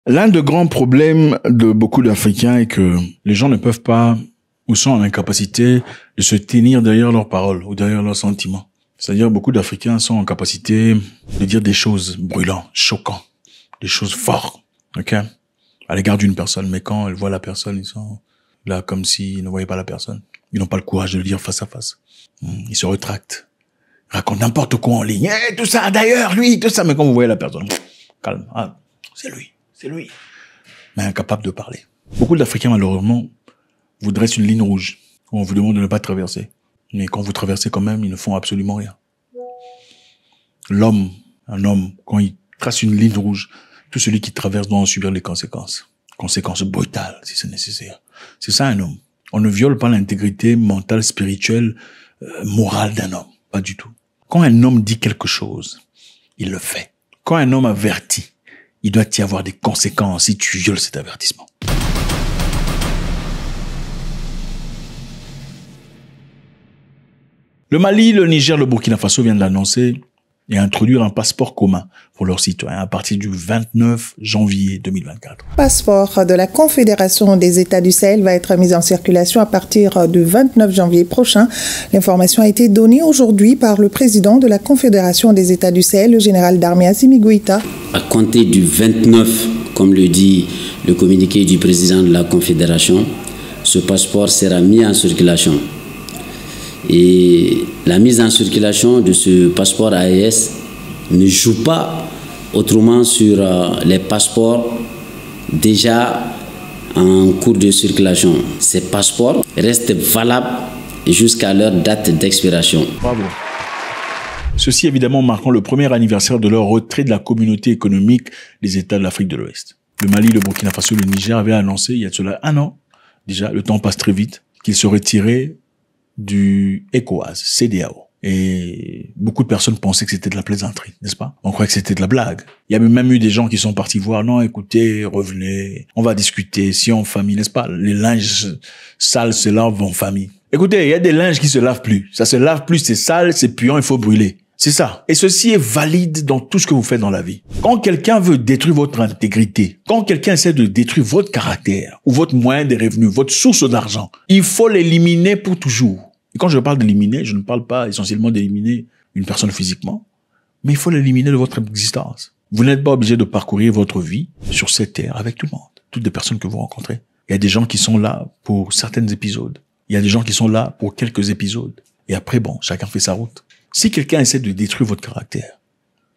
L'un des grands problèmes de beaucoup d'Africains est que les gens ne peuvent pas ou sont en incapacité de se tenir derrière leurs paroles ou derrière leurs sentiments. C'est-à-dire beaucoup d'Africains sont en capacité de dire des choses brûlantes, choquantes, des choses fortes, ok, à l'égard d'une personne. Mais quand ils voient la personne, ils sont là comme s'ils ne voyaient pas la personne. Ils n'ont pas le courage de le dire face à face. Ils se rétractent. Ils racontent n'importe quoi en ligne. Eh, tout ça, d'ailleurs, lui, tout ça. Mais quand vous voyez la personne, calme. Ah, c'est lui. Mais incapable de parler. Beaucoup d'Africains, malheureusement, vous dressent une ligne rouge. On vous demande de ne pas traverser. Mais quand vous traversez quand même, ils ne font absolument rien. Un homme, quand il trace une ligne rouge, tout celui qui traverse doit en subir les conséquences. Conséquences brutales, si c'est nécessaire. C'est ça un homme. On ne viole pas l'intégrité mentale, spirituelle, morale d'un homme. Pas du tout. Quand un homme dit quelque chose, il le fait. Quand un homme avertit, il doit y avoir des conséquences si tu violes cet avertissement. Le Mali, le Niger, le Burkina Faso viennent de l'annoncer et introduire un passeport commun pour leurs citoyens à partir du 29 janvier 2024. Le passeport de la Confédération des États du Sahel va être mis en circulation à partir du 29 janvier prochain. L'information a été donnée aujourd'hui par le président de la Confédération des États du Sahel, le général d'armée Assimi Goïta. À compter du 29, comme le dit le communiqué du président de la Confédération, ce passeport sera mis en circulation. Et la mise en circulation de ce passeport AES ne joue pas autrement sur les passeports déjà en cours de circulation. Ces passeports restent valables jusqu'à leur date d'expiration. Bravo. Ceci évidemment marquant le premier anniversaire de leur retrait de la communauté économique des États de l'Afrique de l'Ouest. Le Mali, le Burkina Faso, le Niger avaient annoncé il y a de cela 1 an, déjà le temps passe très vite, qu'ils se retiraient du ECOWAS, CEDEAO. Et beaucoup de personnes pensaient que c'était de la plaisanterie, n'est-ce pas? On croyait que c'était de la blague. Il y a même eu des gens qui sont partis voir, non, écoutez, revenez, on va discuter, si en famille, n'est-ce pas? Les linges sales se lavent en famille. Écoutez, il y a des linges qui se lavent plus. Ça se lave plus, c'est sale, c'est puant, il faut brûler. C'est ça. Et ceci est valide dans tout ce que vous faites dans la vie. Quand quelqu'un veut détruire votre intégrité, quand quelqu'un essaie de détruire votre caractère, ou votre moyen de revenus, votre source d'argent, il faut l'éliminer pour toujours. Et quand je parle d'éliminer, je ne parle pas essentiellement d'éliminer une personne physiquement, mais il faut l'éliminer de votre existence. Vous n'êtes pas obligé de parcourir votre vie sur cette terre avec tout le monde, toutes les personnes que vous rencontrez. Il y a des gens qui sont là pour certains épisodes. Il y a des gens qui sont là pour quelques épisodes. Et après, bon, chacun fait sa route. Si quelqu'un essaie de détruire votre caractère,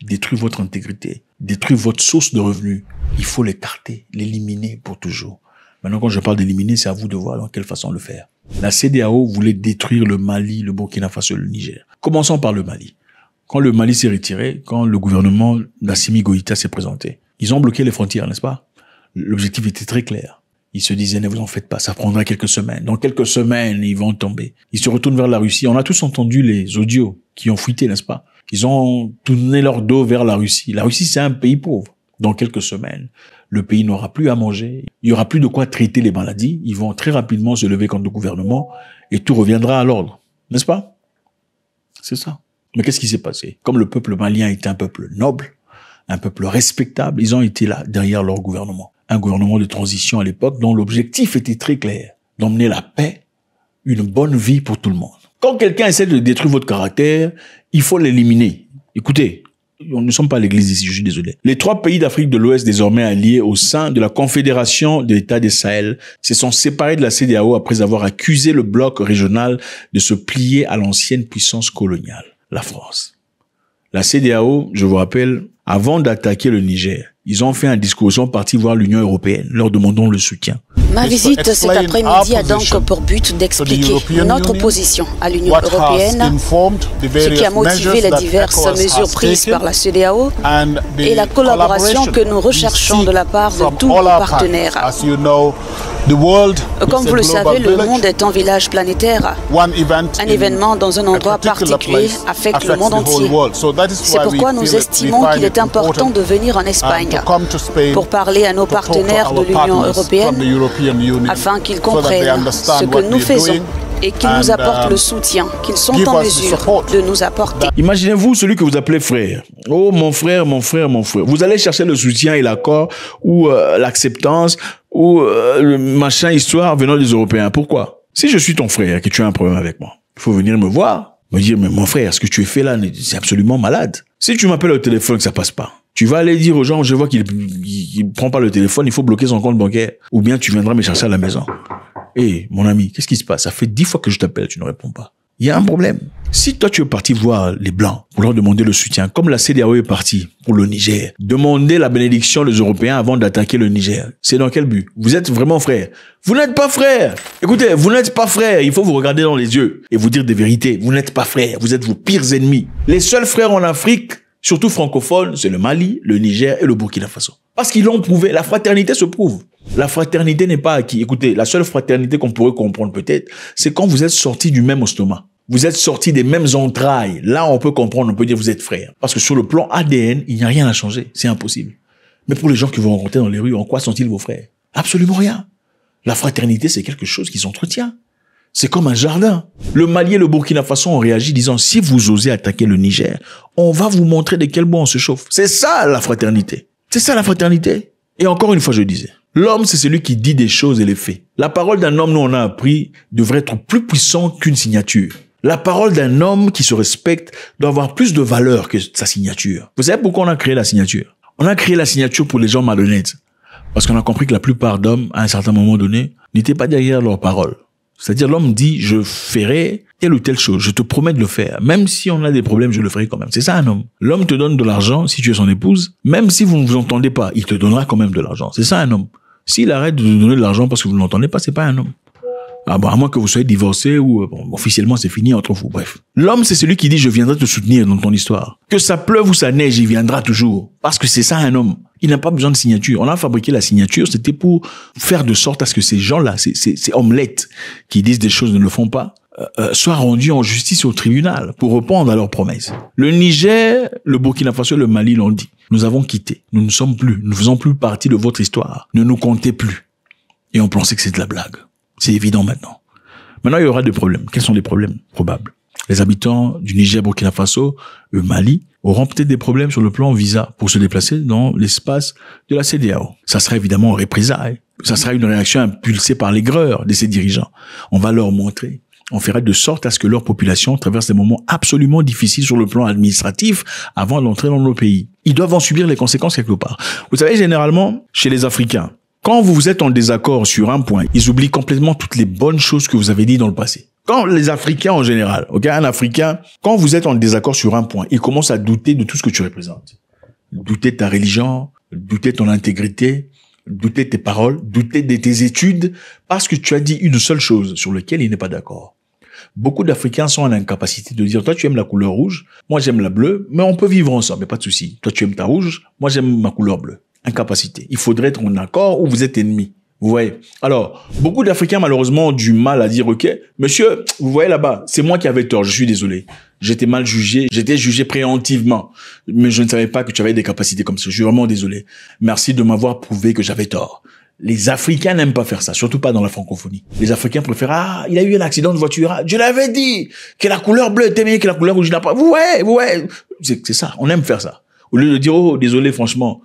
détruire votre intégrité, détruire votre source de revenus, il faut l'écarter, l'éliminer pour toujours. Maintenant, quand je parle d'éliminer, c'est à vous de voir dans quelle façon le faire. La CEDEAO voulait détruire le Mali, le Burkina Faso et le Niger. Commençons par le Mali. Quand le Mali s'est retiré, quand le gouvernement d'Assimi Goïta s'est présenté, ils ont bloqué les frontières, n'est-ce pas? L'objectif était très clair. Ils se disaient, ne vous en faites pas, ça prendra quelques semaines. Dans quelques semaines, ils vont tomber. Ils se retournent vers la Russie. On a tous entendu les audios qui ont fuité, n'est-ce pas? Ils ont tourné leur dos vers la Russie. La Russie, c'est un pays pauvre. Dans quelques semaines, le pays n'aura plus à manger. Il y aura plus de quoi traiter les maladies. Ils vont très rapidement se lever contre le gouvernement et tout reviendra à l'ordre. N'est-ce pas? C'est ça. Mais qu'est-ce qui s'est passé? Comme le peuple malien était un peuple noble, un peuple respectable, ils ont été là, derrière leur gouvernement. Un gouvernement de transition à l'époque dont l'objectif était très clair, d'emmener la paix, une bonne vie pour tout le monde. Quand quelqu'un essaie de détruire votre caractère, il faut l'éliminer. Écoutez, nous ne sommes pas à l'église ici, je suis désolé. Les 3 pays d'Afrique de l'Ouest désormais alliés au sein de la Confédération des États du Sahel se sont séparés de la CEDEAO après avoir accusé le bloc régional de se plier à l'ancienne puissance coloniale, la France. La CEDEAO, je vous rappelle, avant d'attaquer le Niger, ils ont fait un discours, ils sont partis voir l'Union européenne, leur demandant le soutien. Ma visite cet après-midi a donc pour but d'expliquer notre position à l'Union européenne, ce qui a motivé les diverses mesures prises par la CEDEAO et la collaboration que nous recherchons de la part de tous nos partenaires. Comme vous le savez, le monde est un village planétaire. Un événement dans un endroit particulier affecte le monde entier. C'est pourquoi nous estimons qu'il est important de venir en Espagne pour parler à nos partenaires de l'Union européenne afin qu'ils comprennent ce que nous faisons et qu'ils nous apportent le soutien qu'ils sont en mesure de nous apporter. Imaginez-vous celui que vous appelez frère. Oh, mon frère, mon frère, mon frère. Vous allez chercher le soutien et l'accord ou l'acceptance ou le machin histoire venant des Européens. Pourquoi? Si je suis ton frère et que tu as un problème avec moi, il faut venir me voir, me dire, mais mon frère, ce que tu fais là, c'est absolument malade. Si tu m'appelles au téléphone que ça passe pas, tu vas aller dire aux gens, je vois qu'il prend pas le téléphone, il faut bloquer son compte bancaire. Ou bien tu viendras me chercher à la maison. Eh, mon ami, qu'est-ce qui se passe? Ça fait 10 fois que je t'appelle, tu ne réponds pas. Il y a un problème. Si toi, tu es parti voir les Blancs pour leur demander le soutien, comme la CEDEAO est partie pour le Niger, demander la bénédiction des Européens avant d'attaquer le Niger, c'est dans quel but? Vous êtes vraiment frères. Vous n'êtes pas frères. Écoutez, vous n'êtes pas frères. Il faut vous regarder dans les yeux et vous dire des vérités. Vous n'êtes pas frères. Vous êtes vos pires ennemis. Les seuls frères en Afrique, surtout francophones, c'est le Mali, le Niger et le Burkina Faso. Parce qu'ils l'ont prouvé. La fraternité se prouve. La fraternité n'est pas acquis. Écoutez, la seule fraternité qu'on pourrait comprendre peut-être, c'est quand vous êtes sortis du même estomac. Vous êtes sortis des mêmes entrailles. Là, on peut comprendre, on peut dire vous êtes frères. Parce que sur le plan ADN, il n'y a rien à changer. C'est impossible. Mais pour les gens que vous rencontrez dans les rues, en quoi sont-ils vos frères? Absolument rien. La fraternité, c'est quelque chose qui s'entretient. C'est comme un jardin. Le Mali et le Burkina Faso ont réagi disant, si vous osez attaquer le Niger, on va vous montrer de quel bois on se chauffe. C'est ça, la fraternité. C'est ça, la fraternité. Et encore une fois, je disais, l'homme, c'est celui qui dit des choses et les fait. La parole d'un homme, nous, on a appris, devrait être plus puissante qu'une signature. La parole d'un homme qui se respecte doit avoir plus de valeur que sa signature. Vous savez pourquoi on a créé la signature? On a créé la signature pour les gens malhonnêtes. Parce qu'on a compris que la plupart d'hommes, à un certain moment donné, n'étaient pas derrière leur parole. C'est-à-dire, l'homme dit, je ferai telle ou telle chose, je te promets de le faire. Même si on a des problèmes, je le ferai quand même. C'est ça un homme. L'homme te donne de l'argent si tu es son épouse, même si vous ne vous entendez pas, il te donnera quand même de l'argent. C'est ça un homme. S'il arrête de te donner de l'argent parce que vous ne l'entendez pas, c'est pas un homme. Ah bon, à moins que vous soyez divorcé ou officiellement c'est fini entre vous. Bref. L'homme, c'est celui qui dit je viendrai te soutenir dans ton histoire. Que ça pleuve ou ça neige, il viendra toujours. Parce que c'est ça un homme. Il n'a pas besoin de signature. On a fabriqué la signature, c'était pour faire de sorte à ce que ces gens-là, ces omelettes qui disent des choses ne le font pas, soient rendus en justice au tribunal pour répondre à leurs promesses. Le Niger, le Burkina Faso et le Mali l'ont dit. Nous avons quitté. Nous ne sommes plus. Nous ne faisons plus partie de votre histoire. Ne nous comptez plus. Et on pensait que c'est de la blague. C'est évident maintenant. Maintenant, il y aura des problèmes. Quels sont les problèmes probables? Les habitants du Niger, Burkina Faso, le Mali, auront peut-être des problèmes sur le plan visa pour se déplacer dans l'espace de la CEDEAO. Ça sera évidemment en représailles. Ça sera une réaction impulsée par l'aigreur de ces dirigeants. On va leur montrer. On fera de sorte à ce que leur population traverse des moments absolument difficiles sur le plan administratif avant d'entrer dans nos pays. Ils doivent en subir les conséquences quelque part. Vous savez, généralement, chez les Africains, quand vous êtes en désaccord sur un point, ils oublient complètement toutes les bonnes choses que vous avez dit dans le passé. Quand les Africains en général, un Africain, quand vous êtes en désaccord sur un point, il commence à douter de tout ce que tu représentes. Douter de ta religion, douter de ton intégrité, douter de tes paroles, douter de tes études, parce que tu as dit une seule chose sur laquelle il n'est pas d'accord. Beaucoup d'Africains sont en incapacité de dire, toi tu aimes la couleur rouge, moi j'aime la bleue, mais on peut vivre ensemble, mais pas de souci. Toi tu aimes ta rouge, moi j'aime ma couleur bleue. Incapacité. Il faudrait être en accord ou vous êtes ennemis. Vous voyez. Alors, beaucoup d'Africains, malheureusement, ont du mal à dire, OK, monsieur, vous voyez là-bas, c'est moi qui avais tort, je suis désolé. J'étais mal jugé, j'étais jugé préemptivement. Mais je ne savais pas que tu avais des capacités comme ça. Je suis vraiment désolé. Merci de m'avoir prouvé que j'avais tort. Les Africains n'aiment pas faire ça, surtout pas dans la francophonie. Les Africains préfèrent, il a eu un accident de voiture, je l'avais dit, que la couleur bleue était meilleure que la couleur rouge, n'a pas. Ouais. C'est ça, on aime faire ça. Au lieu de dire, oh, désolé, franchement,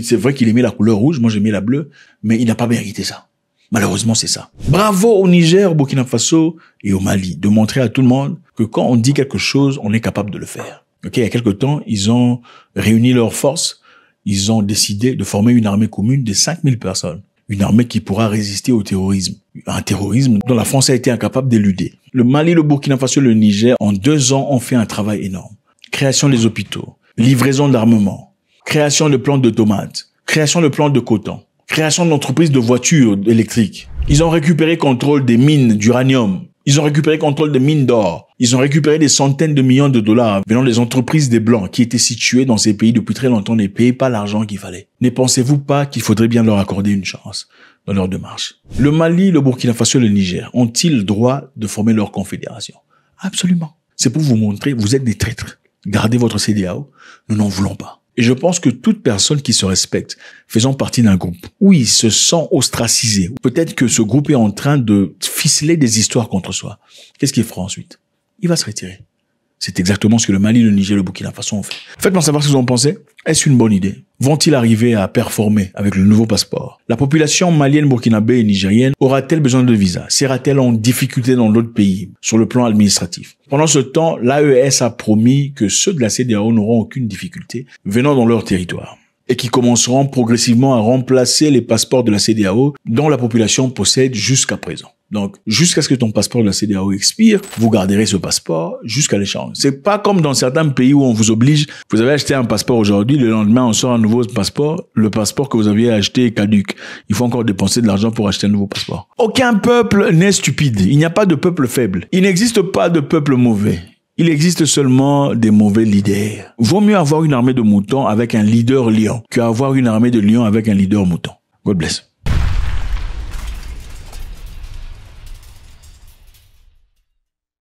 c'est vrai qu'il aimait la couleur rouge, moi j'aimais la bleue, mais il n'a pas mérité ça. Malheureusement, c'est ça. Bravo au Niger, au Burkina Faso et au Mali de montrer à tout le monde que quand on dit quelque chose, on est capable de le faire. Ok, il y a quelque temps, ils ont réuni leurs forces, ils ont décidé de former une armée commune de 5000 personnes. Une armée qui pourra résister au terrorisme. Un terrorisme dont la France a été incapable d'éluder. Le Mali, le Burkina Faso et le Niger, en 2 ans, ont fait un travail énorme. Création des hôpitaux, livraison d'armement, création de plantes de tomates, création de plantes de coton, création d'entreprises de voitures électriques. Ils ont récupéré contrôle des mines d'uranium. Ils ont récupéré contrôle des mines d'or. Ils ont récupéré des centaines de millions de dollars venant des entreprises des Blancs qui étaient situées dans ces pays depuis très longtemps et ne payaient pas l'argent qu'il fallait. Ne pensez-vous pas qu'il faudrait bien leur accorder une chance dans leur démarche? Le Mali, le Burkina Faso et le Niger ont-ils le droit de former leur confédération? Absolument. C'est pour vous montrer, vous êtes des traîtres. Gardez votre CEDEAO. Nous n'en voulons pas. Et je pense que toute personne qui se respecte, faisant partie d'un groupe, où il se sent ostracisé, peut-être que ce groupe est en train de ficeler des histoires contre soi, qu'est-ce qu'il fera ensuite? Il va se retirer. C'est exactement ce que le Mali, le Niger et le Burkina Faso ont fait. Faites-moi savoir ce que vous en pensez. Est-ce une bonne idée? Vont-ils arriver à performer avec le nouveau passeport? La population malienne, burkinabé et nigérienne aura-t-elle besoin de visa? Sera-t-elle en difficulté dans d'autres pays sur le plan administratif? Pendant ce temps, l'AES a promis que ceux de la CEDEAO n'auront aucune difficulté venant dans leur territoire et qui commenceront progressivement à remplacer les passeports de la CEDEAO dont la population possède jusqu'à présent. Donc, jusqu'à ce que ton passeport de la CEDEAO expire, vous garderez ce passeport jusqu'à l'échange. C'est pas comme dans certains pays où on vous oblige, vous avez acheté un passeport aujourd'hui, le lendemain on sort un nouveau passeport, le passeport que vous aviez acheté est caduc. Il faut encore dépenser de l'argent pour acheter un nouveau passeport. Aucun peuple n'est stupide. Il n'y a pas de peuple faible. Il n'existe pas de peuple mauvais. Il existe seulement des mauvais leaders. Vaut mieux avoir une armée de moutons avec un leader lion qu'avoir une armée de lions avec un leader mouton. God bless.